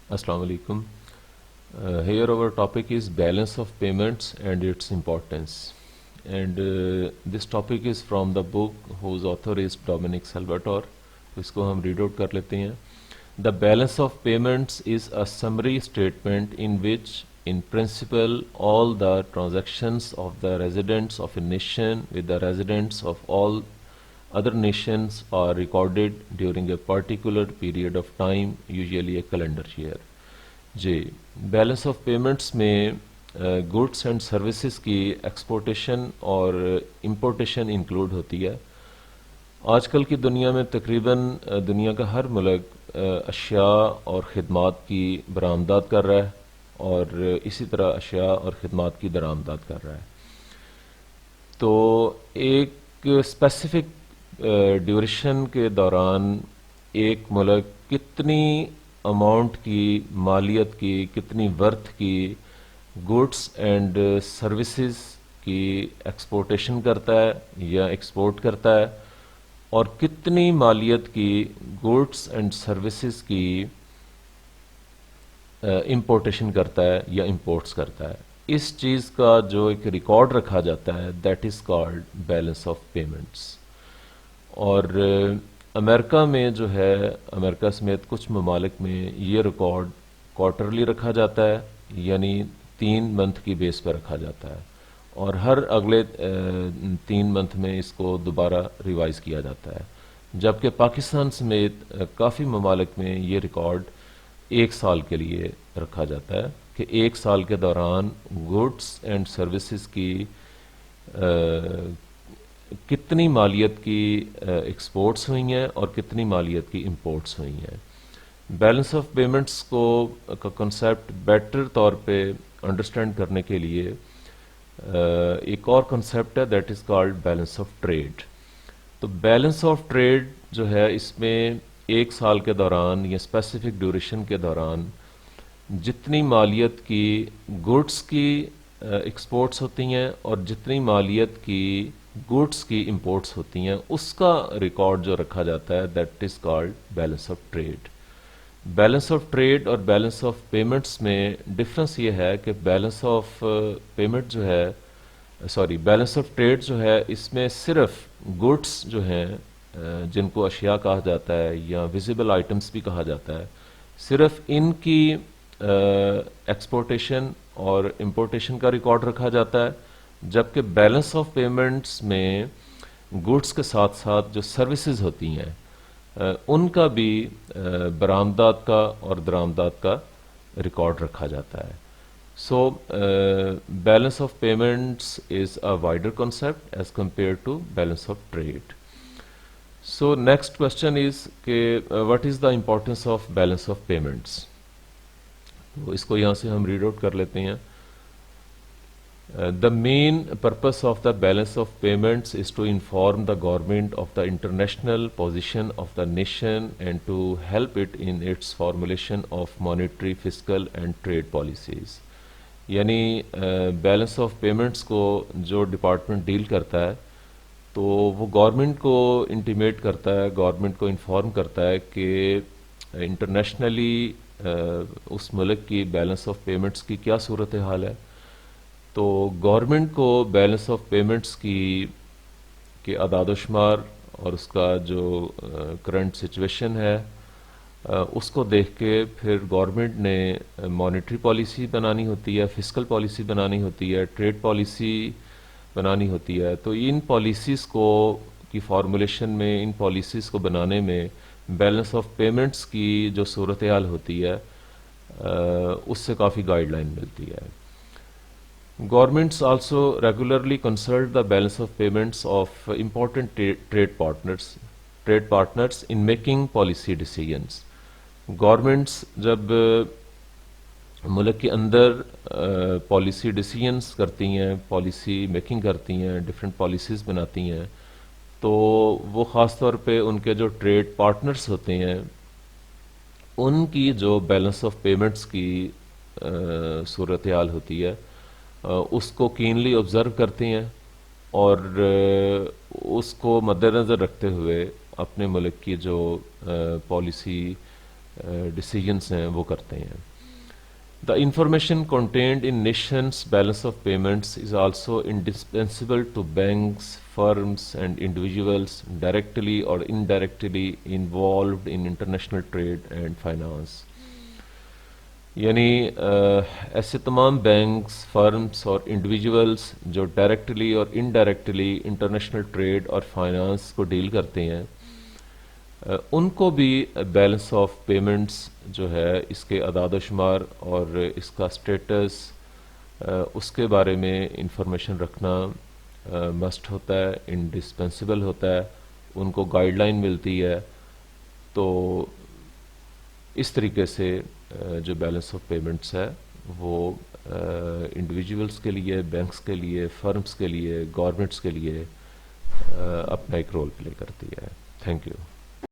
Assalamu alaikum. Here our topic is balance of payments and its importance. And this topic is from the book whose author is Dominic Salvatore. तो इसको हम read out कर लेते हैं. The balance of payments is a summary statement in which, in principle, all the transactions of the residents of a nation with the residents of all other nations are recorded during a particular period of time, usually a calendar year. जी, balance of payments में goods and services की exportation और importation include होती है. आजकल की दुनिया में तकरीबन दुनिया का हर मुल्क अशिया और ख़िदमात की बरामदात कर रहा है और इसी तरह अशिया और ख़िदमात की दरामदात कर रहा है. तो एक स्पेसिफिक ड्यूरेशन के दौरान एक मुल्क कितनी अमाउंट की मालियत की, कितनी वर्थ की गुड्स एंड सर्विसेज की एक्सपोर्टेशन करता है या एक्सपोर्ट करता है और कितनी मालियत की गुड्स एंड सर्विसेज की इंपोर्टेशन करता है या इंपोर्ट्स करता है. इस चीज़ का जो एक रिकॉर्ड रखा जाता है that is called balance of payments. और अमेरिका में जो है, अमेरिका समेत कुछ ममालिक में ये रिकॉर्ड क्वार्टरली रखा जाता है, यानी 3 मंथ की बेस पर रखा जाता है और हर अगले 3 मंथ में इसको दोबारा रिवाइज किया जाता है. जबकि पाकिस्तान समेत काफ़ी ममालिक में ये रिकॉर्ड 1 साल के लिए रखा जाता है कि 1 साल के दौरान गुड्स एंड सर्विसेज की कितनी मालियत की एक्सपोर्ट्स हुई हैं और कितनी मालियत की इंपोर्ट्स हुई हैं. बैलेंस ऑफ पेमेंट्स को का कंसेप्ट बेटर तौर पे अंडरस्टैंड करने के लिए एक और कंसेप्ट है that is called balance of trade. तो बैलेंस ऑफ ट्रेड जो है, इसमें 1 साल के दौरान या स्पेसिफिक ड्यूरेशन के दौरान जितनी मालियत की गुड्स की एक्सपोर्ट्स होती हैं और जितनी मालियत की गुड्स की इंपोर्ट्स होती हैं उसका रिकॉर्ड जो रखा जाता है that is called balance of trade. Balance of trade और बैलेंस ऑफ पेमेंट्स में डिफरेंस ये है कि बैलेंस ऑफ पेमेंट जो है, सॉरी, बैलेंस ऑफ ट्रेड जो है, इसमें सिर्फ गुड्स जो हैं जिनको अशिया कहा जाता है या विजिबल आइटम्स भी कहा जाता है, सिर्फ इनकी एक्सपोर्टेशन और इंपोर्टेशन का रिकॉर्ड रखा जाता है. जबकि बैलेंस ऑफ पेमेंट्स में गुड्स के साथ साथ जो सर्विसेज होती हैं उनका भी बरामदात का और दरामदात का रिकॉर्ड रखा जाता है. So balance of payments is a wider concept as compare to balance of trade. So next question is कि what is the importance of balance of payments. तो इसको यहाँ से हम रीड आउट कर लेते हैं. The main purpose of the balance of payments is to inform the government of the international position of the nation and to help it in its formulation of monetary, fiscal and trade policies. यानी balance of payments को जो department deal करता है तो वो government को intimate करता है, गवर्नमेंट को इन्फॉर्म करता है कि इंटरनेशनली उस मुल्क की बैलेंस ऑफ पेमेंट्स की क्या सूरत हाल है. तो गवर्नमेंट को बैलेंस ऑफ पेमेंट्स की अदाद-ओ-शुमार और उसका जो करंट सिचुएशन है उसको देख के फिर गवर्नमेंट ने मॉनेटरी पॉलिसी बनानी होती है, फिस्कल पॉलिसी बनानी होती है, ट्रेड पॉलिसी बनानी होती है. तो इन पॉलिसीज़ को की फार्मूलेशन में, इन पॉलिसीज़ को बनाने में बैलेंस ऑफ पेमेंट्स की जो सूरत हाल होती है उससे काफ़ी गाइडलाइन मिलती है. Governments also regularly consult the balance of payments of important trade partners in making policy decisions. Governments जब मुल्क के अंदर पॉलिसी डिसीजंस करती हैं, पॉलिसी मेकिंग करती हैं, डिफरेंट पॉलिसीज़ बनाती हैं, तो वो ख़ास तौर पे उनके जो ट्रेड पार्टनर्स होते हैं उनकी जो बैलेंस ऑफ पेमेंट्स की सूरत हाल होती है उसको कीनली ऑब्ज़र्व करते हैं और उसको मद्देनज़र रखते हुए अपने मुल्क की जो पॉलिसी ڈیسیجنس ہیں وہ کرتے ہیں. The information contained in nation's balance of payments is also indispensable to banks, firms and individuals directly or indirectly involved in international trade and finance. یعنی ایسے تمام بینکس، فرمز اور انڈیویجولس جو ڈائریکٹلی اور انڈائریکٹلی انٹرنیشنل ٹریڈ اور finance کو deal کرتے ہیں، ان کو بھی بیلنس آف پیمنٹس جو ہے اس کے اعداد و شمار اور اس کا سٹیٹس اس کے بارے میں انفارمیشن رکھنا مسٹ ہوتا ہے، انڈسپنسبل ہوتا ہے، ان کو گائیڈ لائن ملتی ہے. تو اس طریقے سے جو بیلنس آف پیمنٹس ہے وہ انڈیویجولس کے لیے، بینکس کے لیے، فرمز کے لیے، گورنمنٹس کے لیے اپنا ایک رول پلے کرتی ہے. Thank you.